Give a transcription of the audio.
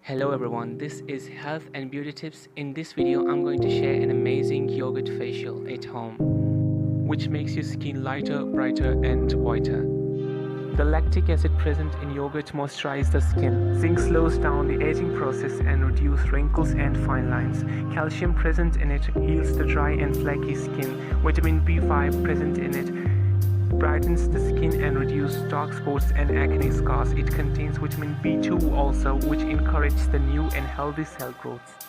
Hello everyone, this is Health and Beauty Tips. In this video, I'm going to share an amazing yogurt facial at home, which makes your skin lighter, brighter and whiter. The lactic acid present in yogurt moisturizes the skin. Zinc slows down the aging process and reduces wrinkles and fine lines. Calcium present in it heals the dry and flaky skin. Vitamin B5 present in it brightens the skin and reduces dark spots and acne scars. It contains vitamin B2 also, which encourages the new and healthy cell growth.